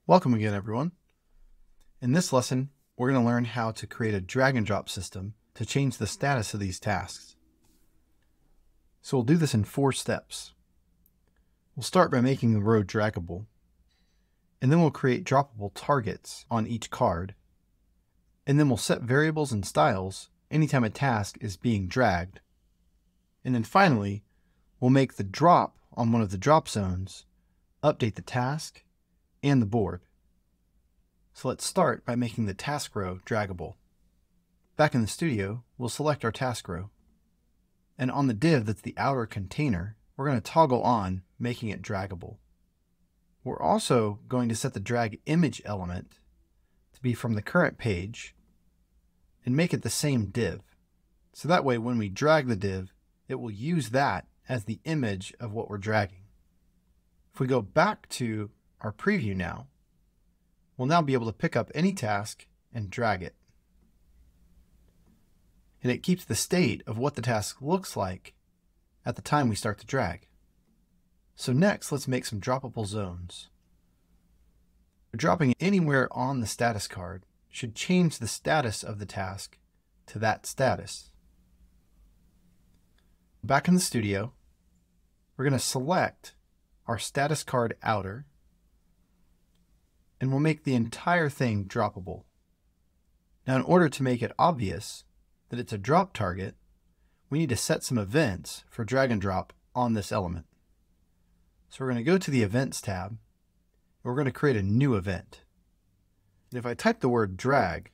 Welcome again, everyone. In this lesson, we're going to learn how to create a drag and drop system to change the status of these tasks. So we'll do this in 4 steps. We'll start by making the row draggable, and then we'll create droppable targets on each card, and then we'll set variables and styles anytime a task is being dragged. And then finally, we'll make the drop on one of the drop zones, update the task, and the board. So let's start by making the task row draggable. Back in the studio, we'll select our task row. And on the div that's the outer container, we're going to toggle on making it draggable. We're also going to set the drag image element to be from the current page and make it the same div. So that way when we drag the div, it will use that as the image of what we're dragging. If we go back to our preview now, we'll now be able to pick up any task and drag it. And it keeps the state of what the task looks like at the time we start to drag. So next, let's make some droppable zones. Dropping anywhere on the status card should change the status of the task to that status. Back in the studio, we're going to select our status card outer, and we'll make the entire thing droppable. Now, in order to make it obvious that it's a drop target, we need to set some events for drag and drop on this element. So we're going to go to the Events tab, and we're going to create a new event. And if I type the word drag,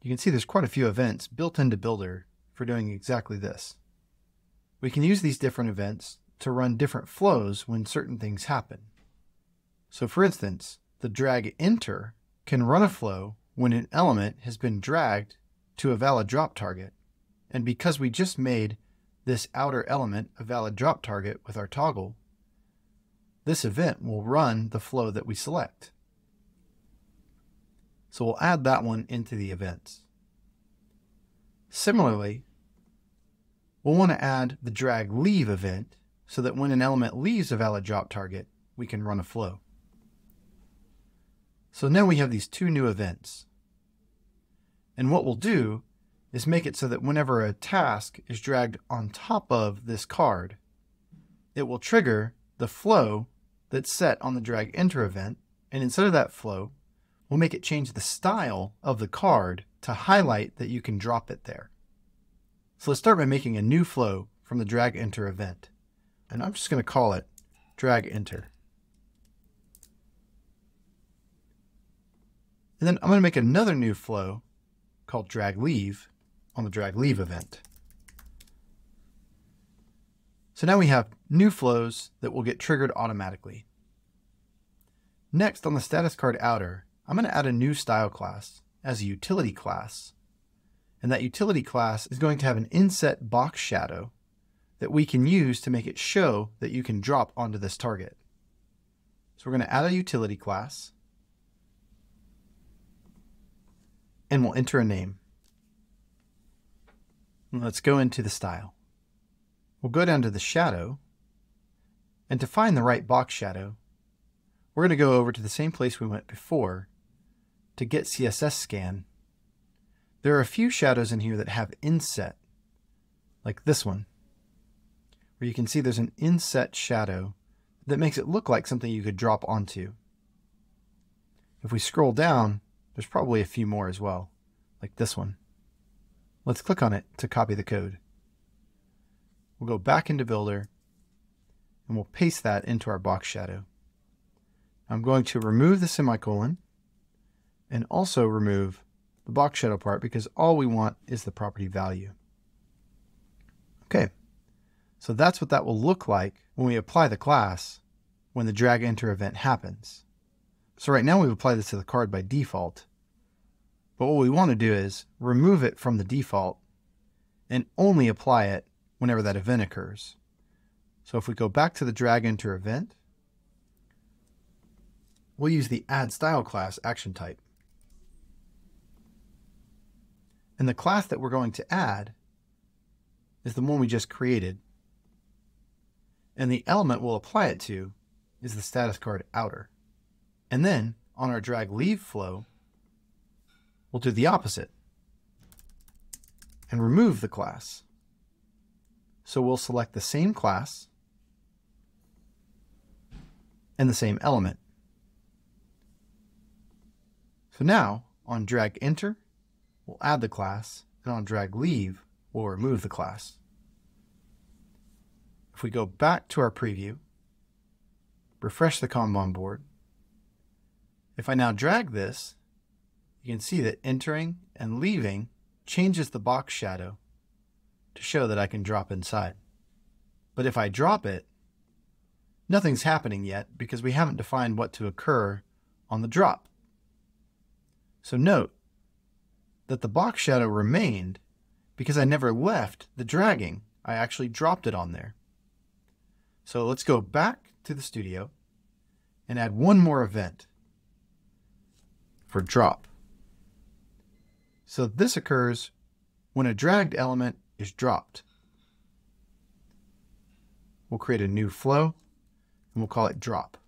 you can see there's quite a few events built into Builder for doing exactly this. We can use these different events to run different flows when certain things happen. So for instance, the drag enter can run a flow when an element has been dragged to a valid drop target. And because we just made this outer element a valid drop target with our toggle, this event will run the flow that we select. So we'll add that one into the events. Similarly, we'll want to add the drag leave event so that when an element leaves a valid drop target, we can run a flow. So now we have these 2 new events. And what we'll do is make it so that whenever a task is dragged on top of this card, it will trigger the flow that's set on the drag enter event. And instead of that flow, we'll make it change the style of the card to highlight that you can drop it there. So let's start by making a new flow from the drag enter event. And I'm just going to call it drag enter. And then I'm going to make another new flow called drag leave on the drag leave event. So now we have new flows that will get triggered automatically. Next, on the status card outer, I'm going to add a new style class as a utility class. And that utility class is going to have an inset box shadow that we can use to make it show that you can drop onto this target. So we're going to add a utility class, and we'll enter a name. And let's go into the style. We'll go down to the shadow, and to find the right box shadow, we're going to go over to the same place we went before to get CSS scan. There are a few shadows in here that have inset, like this one, where you can see there's an inset shadow that makes it look like something you could drop onto. If we scroll down, there's probably a few more as well, like this one. Let's click on it to copy the code. We'll go back into Builder, and we'll paste that into our box shadow. I'm going to remove the semicolon, and also remove the box shadow part because all we want is the property value. Okay, so that's what that will look like when we apply the class when the drag enter event happens. So right now we've applied this to the card by default, but what we want to do is remove it from the default and only apply it whenever that event occurs. So if we go back to the drag enter event, we'll use the add style class action type. And the class that we're going to add is the one we just created. And the element we'll apply it to is the status card outer. And then on our drag leave flow, we'll do the opposite and remove the class. So we'll select the same class and the same element. So now on drag enter, we'll add the class, and on drag leave, we'll remove the class. If we go back to our preview, refresh the Kanban board, if I now drag this, you can see that entering and leaving changes the box shadow to show that I can drop inside. But if I drop it, nothing's happening yet because we haven't defined what to occur on the drop. So note that the box shadow remained because I never left the dragging. I actually dropped it on there. So let's go back to the studio and add one more event for drop. So this occurs when a dragged element is dropped. We'll create a new flow and we'll call it drop.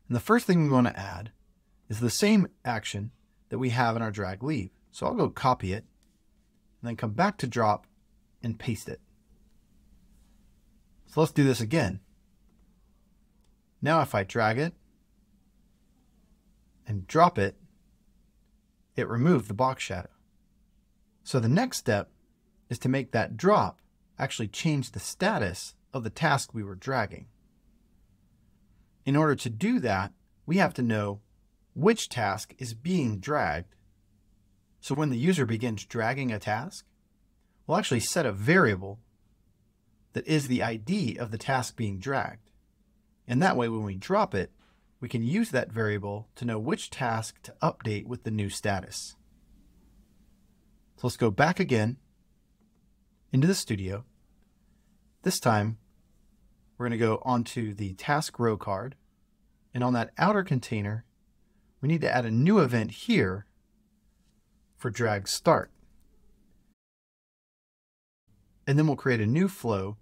And the first thing we want to add is the same action that we have in our drag leave. So I'll go copy it and then come back to drop and paste it. So let's do this again. Now if I drag it and drop it, it removed the box shadow. So the next step is to make that drop actually change the status of the task we were dragging. In order to do that, we have to know which task is being dragged. So when the user begins dragging a task, we'll actually set a variable that is the ID of the task being dragged. And that way when we drop it, we can use that variable to know which task to update with the new status. So let's go back again into the studio. This time, we're going to go onto the task row card, and on that outer container, we need to add a new event here for drag start. And then we'll create a new flow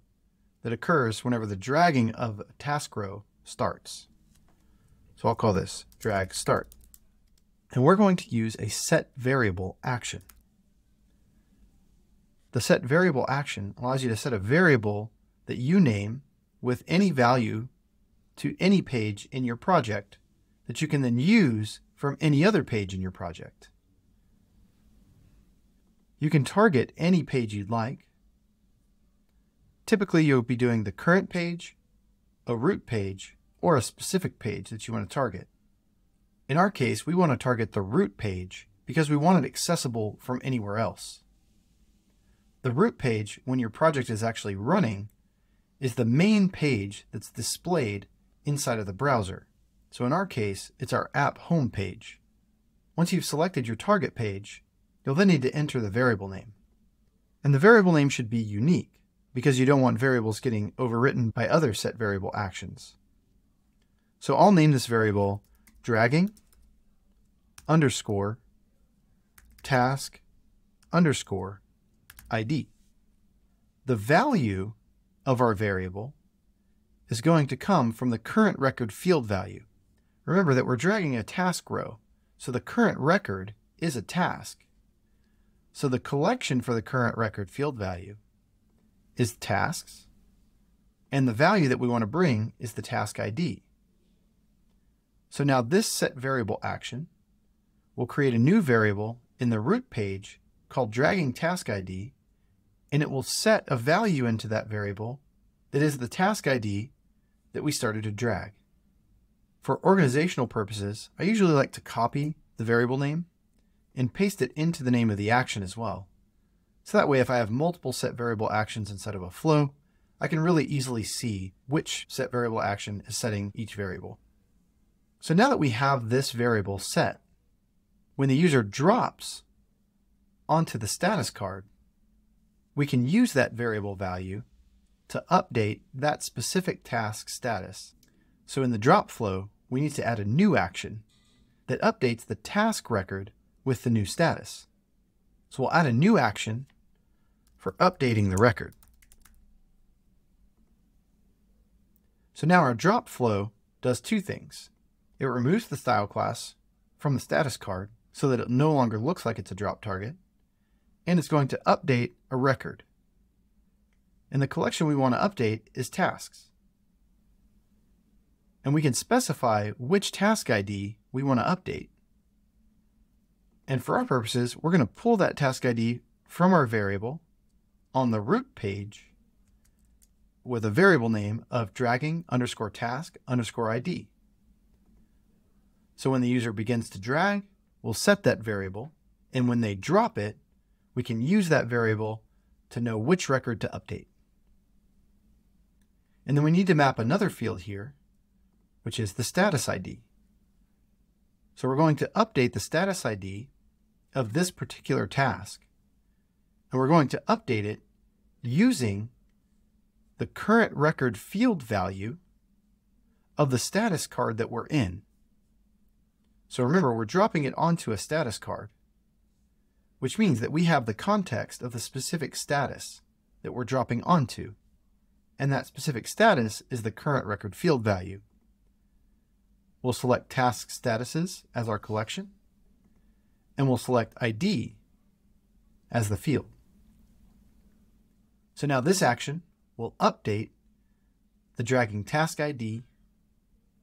that occurs whenever the dragging of a task row starts. So I'll call this drag start. And we're going to use a set variable action. The set variable action allows you to set a variable that you name with any value to any page in your project that you can then use from any other page in your project. You can target any page you'd like. Typically, you'll be doing the current page, a root page, or a specific page that you want to target. In our case, we want to target the root page because we want it accessible from anywhere else. The root page, when your project is actually running, is the main page that's displayed inside of the browser. So in our case, it's our app home page. Once you've selected your target page, you'll then need to enter the variable name. And the variable name should be unique because you don't want variables getting overwritten by other set variable actions. So I'll name this variable dragging underscore task underscore ID. The value of our variable is going to come from the current record field value. Remember that we're dragging a task row, so the current record is a task. So the collection for the current record field value is tasks, and the value that we want to bring is the task ID. So now this set variable action will create a new variable in the root page called dragging task ID, and it will set a value into that variable that is the task ID that we started to drag. For organizational purposes, I usually like to copy the variable name and paste it into the name of the action as well. So that way if I have multiple set variable actions inside of a flow, I can really easily see which set variable action is setting each variable. So now that we have this variable set, when the user drops onto the status card, we can use that variable value to update that specific task status. So in the drop flow, we need to add a new action that updates the task record with the new status. So we'll add a new action for updating the record. So now our drop flow does two things. It removes the style class from the status card so that it no longer looks like it's a drop target, and it's going to update a record. And the collection we want to update is tasks. And we can specify which task ID we want to update. And for our purposes, we're going to pull that task ID from our variable on the root page with a variable name of dragging_task_ID. So when the user begins to drag, we'll set that variable, and when they drop it, we can use that variable to know which record to update. And then we need to map another field here, which is the status ID. So we're going to update the status ID of this particular task, and we're going to update it using the current record field value of the status card that we're in. So remember, we're dropping it onto a status card, which means that we have the context of the specific status that we're dropping onto, and that specific status is the current record field value. We'll select task statuses as our collection, and we'll select ID as the field. So now this action will update the dragging task ID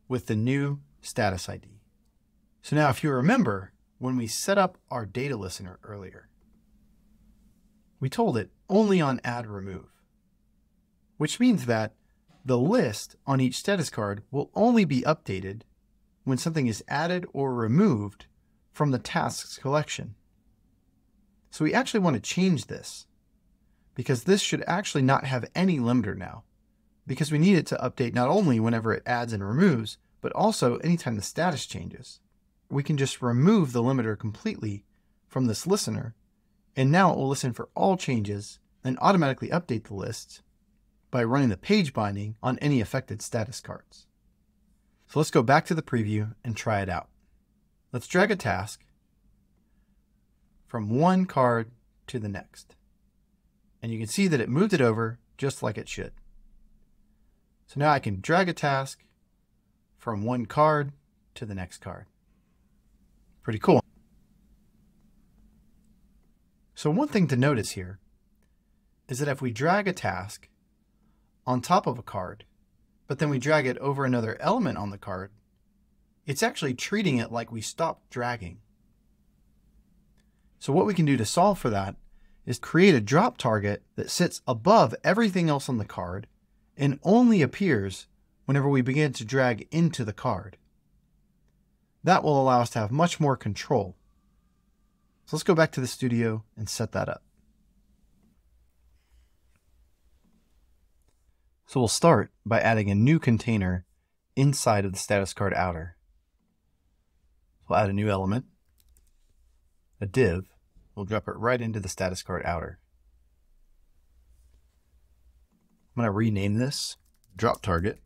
with the new status ID. So now if you remember, when we set up our data listener earlier, we told it only on add remove, which means that the list on each status card will only be updated when something is added or removed from the tasks collection. So we actually want to change this, because this should actually not have any limiter now, because we need it to update not only whenever it adds and removes, but also anytime the status changes. We can just remove the limiter completely from this listener, and now it will listen for all changes and automatically update the list by running the page binding on any affected status cards. So let's go back to the preview and try it out. Let's drag a task from one card to the next. And you can see that it moved it over just like it should. So now I can drag a task from one card to the next card. Pretty cool. So one thing to notice here is that if we drag a task on top of a card, but then we drag it over another element on the card, it's actually treating it like we stopped dragging. So what we can do to solve for that is create a drop target that sits above everything else on the card and only appears whenever we begin to drag into the card. That will allow us to have much more control. So let's go back to the studio and set that up. So we'll start by adding a new container inside of the status card outer. We'll add a new element, a div. We'll drop it right into the status card outer. I'm going to rename this drop target.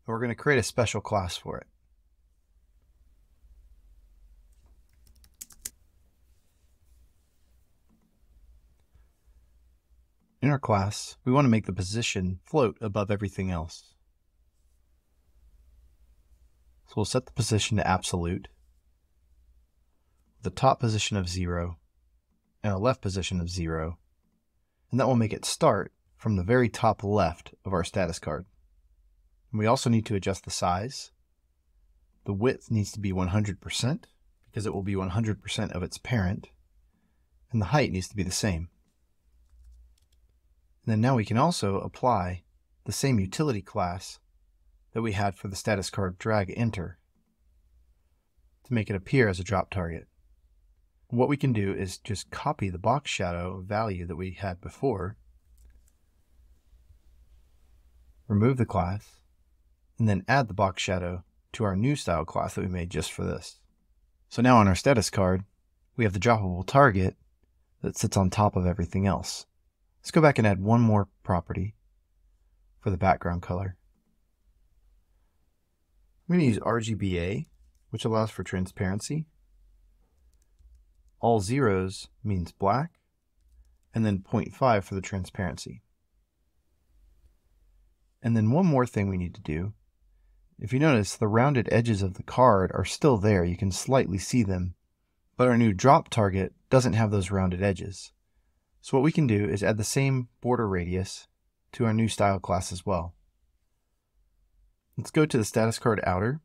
And we're going to create a special class for it. In our class, we want to make the position float above everything else. So we'll set the position to absolute, the top position of 0, and a left position of 0, and that will make it start from the very top left of our status card. And we also need to adjust the size. The width needs to be 100% because it will be 100% of its parent, and the height needs to be the same. And then now we can also apply the same utility class that we had for the status card drag enter to make it appear as a drop target. What we can do is just copy the box shadow value that we had before, remove the class, and then add the box shadow to our new style class that we made just for this. So now on our status card, we have the droppable target that sits on top of everything else. Let's go back and add one more property for the background color. I'm going to use RGBA, which allows for transparency. All zeros means black, and then 0.5 for the transparency. And then one more thing we need to do If you notice, the rounded edges of the card are still there. You can slightly see them, but our new drop target doesn't have those rounded edges. So what we can do is add the same border radius to our new style class as well. Let's go to the status card outer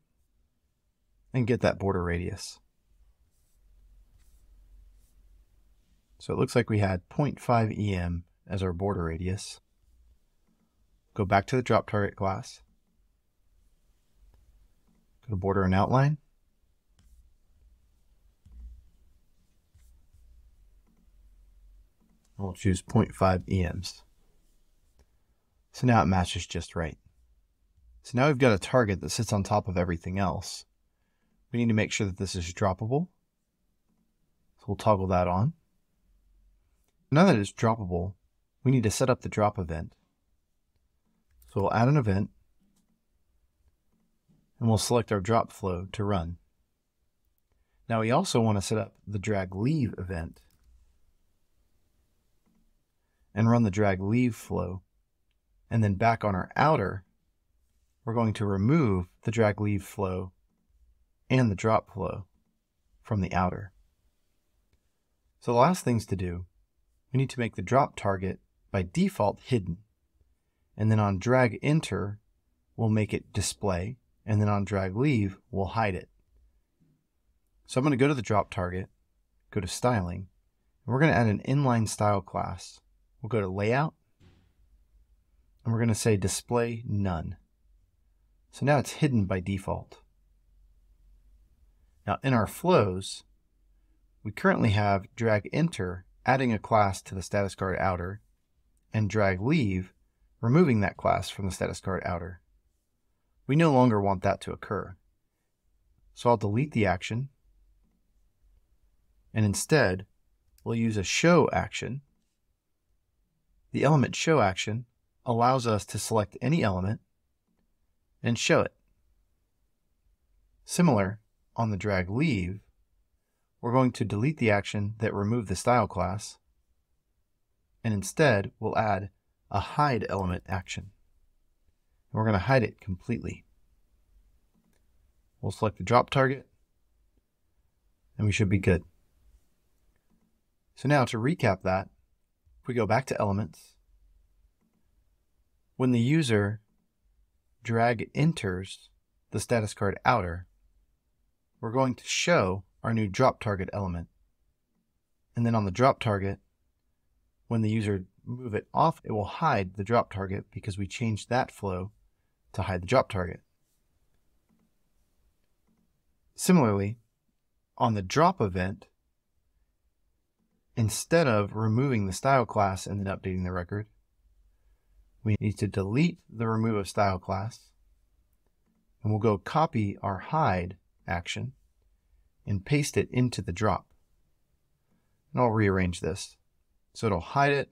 and get that border radius. So it looks like we had 0.5 EM as our border radius. Go back to the drop target class. Go to border and outline. And we'll choose 0.5 EMs. So now it matches just right. So now we've got a target that sits on top of everything else. We need to make sure that this is droppable. So we'll toggle that on. Now that it's droppable, we need to set up the drop event. So we'll add an event, and we'll select our drop flow to run. Now we also want to set up the drag leave event and run the drag leave flow. And then back on our outer, we're going to remove the drag leave flow and the drop flow from the outer. So the last things to do, we need to make the drop target by default hidden. And then on drag enter, we'll make it display. And then on drag leave, we'll hide it. So I'm going to go to the drop target, go to styling, and we're going to add an inline style class. We'll go to layout, and we're going to say display none. So now it's hidden by default. Now in our flows, we currently have drag enter adding a class to the status card outer, and drag leave removing that class from the status card outer. We no longer want that to occur. So I'll delete the action, and instead we'll use a show action. The element show action allows us to select any element and show it. Similar, on the drag leave, we're going to delete the action that removed the style class, and instead we'll add a hide element action. We're going to hide it completely. We'll select the drop target, and we should be good. So now to recap that, if we go back to elements, when the user drag enters the status card outer, we're going to show our new drop target element. And then on the drop target, when the user move it off, it will hide the drop target because we changed that flow to hide the drop target. Similarly, on the drop event, instead of removing the style class and then updating the record, we need to delete the remove of style class, and we'll go copy our hide action and paste it into the drop. And I'll rearrange this so it'll hide it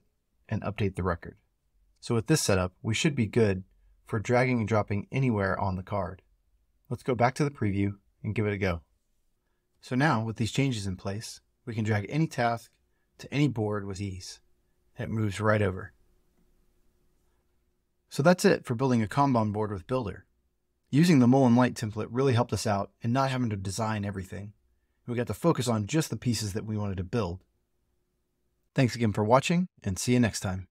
and update the record. So with this setup, we should be good for dragging and dropping anywhere on the card. Let's go back to the preview and give it a go. So now, with these changes in place, we can drag any task to any board with ease. It moves right over. So that's it for building a Kanban board with Builder. Using the Mullen Light template really helped us out in not having to design everything. We got to focus on just the pieces that we wanted to build. Thanks again for watching, and see you next time.